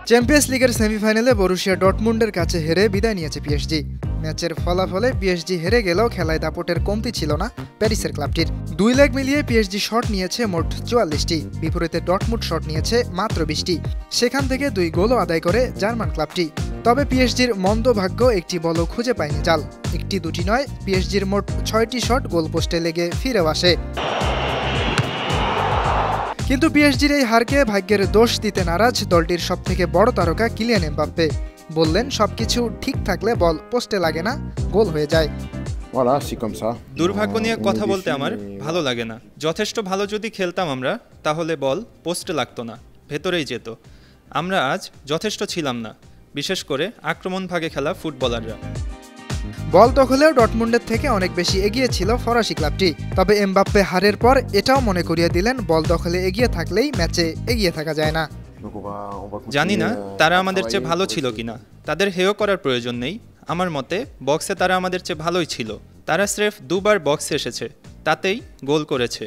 Champions লিগের সেমিফাইনালে Borussia ডর্টমুন্ডের কাছে হেরে বিদায় নিয়েছে পিএসজি। ম্যাচের ফলাফলে পিএসজি হেরে গেলেও খেলায় দাপটের কমতি ছিল না প্যারিসের ক্লাবটির। 2 লেগ মিলিয়ে পিএসজি শট নিয়েছে মোট 44টি, বিপরীতে ডর্টমুন্ড শট নিয়েছে মাত্র 20টি। সেখান থেকে 2 গোলও আদায় করে জার্মান ক্লাবটি। তবে পিএসজির মন্দ ভাগ্য একটি বলও খুঁজে পায়নি জাল। একটি দুটি নয়, পিএসজির মোট 6টি শট গোলপোস্টে লেগে ফিরেও আসে। কিন্তু পিএসজির এই হারকে ভাগ্যের দোষ দিতে নারাজ দলটির সবথেকে বড় তারকা কিলিয়ান এমবাপ্পে। বললেন, সবকিছু ঠিক থাকলে বল পোস্টে লাগে না, গোল হয়ে যায়। দুর্ভাগ্য নিয়ে কথা বলতে আমার ভালো লাগে না। যথেষ্ট ভালো যদি খেলতাম আমরা, তাহলে বল পোস্টে লাগতো না, ভেতরেই যেত। আমরা আজ যথেষ্ট ছিলাম না, বিশেষ করে আক্রমণ ভাগে খেলা ফুটবলাররা। বল দখলেও ডর্টমুন্ডের থেকে অনেক বেশি এগিয়ে ছিল ফরাসি ক্লাবটি। তবে এমবাপ্পে হারের পর এটাও মনে করিয়ে দিলেন, বল দখলে এগিয়ে থাকলেই ম্যাচে এগিয়ে থাকা যায় না। জানি না তারা আমাদের চেয়ে ভালো ছিল কিনা, তাদের হেয় করার প্রয়োজন নেই। আমার মতে বক্সে তারা আমাদের চেয়ে ভালোই ছিল। তারা স্রেফ 2 বার বক্সে এসেছে, তাতেই গোল করেছে।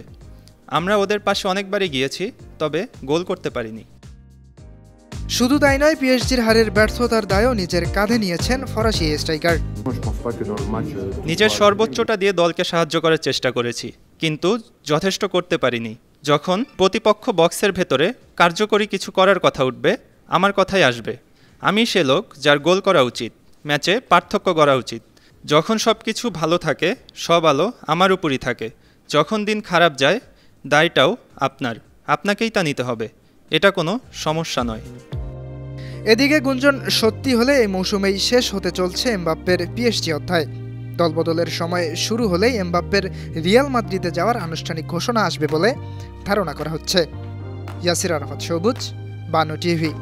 আমরা ওদের পাশে অনেকবারই গিয়েছি, তবে গোল করতে পারিনি। শুধু তাই নয়, পিএসজির হারের ব্যর্থতার দায়ও নিজের কাঁধে নিয়েছেন ফরাসি স্ট্রাইকার। নিজের সর্বোচ্চটা দিয়ে দলকে সাহায্য করার চেষ্টা করেছি, কিন্তু যথেষ্ট করতে পারিনি। যখন প্রতিপক্ষ বক্সের ভেতরে কার্যকরী কিছু করার কথা উঠবে, আমার কথাই আসবে। আমি সে লোক যার গোল করা উচিত, ম্যাচে পার্থক্য করা উচিত। যখন সব কিছু ভালো থাকে, সব আলো আমার উপরই থাকে। যখন দিন খারাপ যায়, দায়টাও আপনাকেই তা নিতে হবে। এটা কোনো সমস্যা নয়। এদিকে গুঞ্জন সত্যি হলে এই মৌসুমেই শেষ হতে চলছে এমবাপ্পের পিএসজি অধ্যায়। দলবদলের সময় শুরু হলেই এমবাপ্পের রিয়াল মাদ্রিদে যাওয়ার আনুষ্ঠানিক ঘোষণা আসবে বলে ধারণা করা হচ্ছে। ইয়াসির আরাফাত সবুজ, বানু টিভি।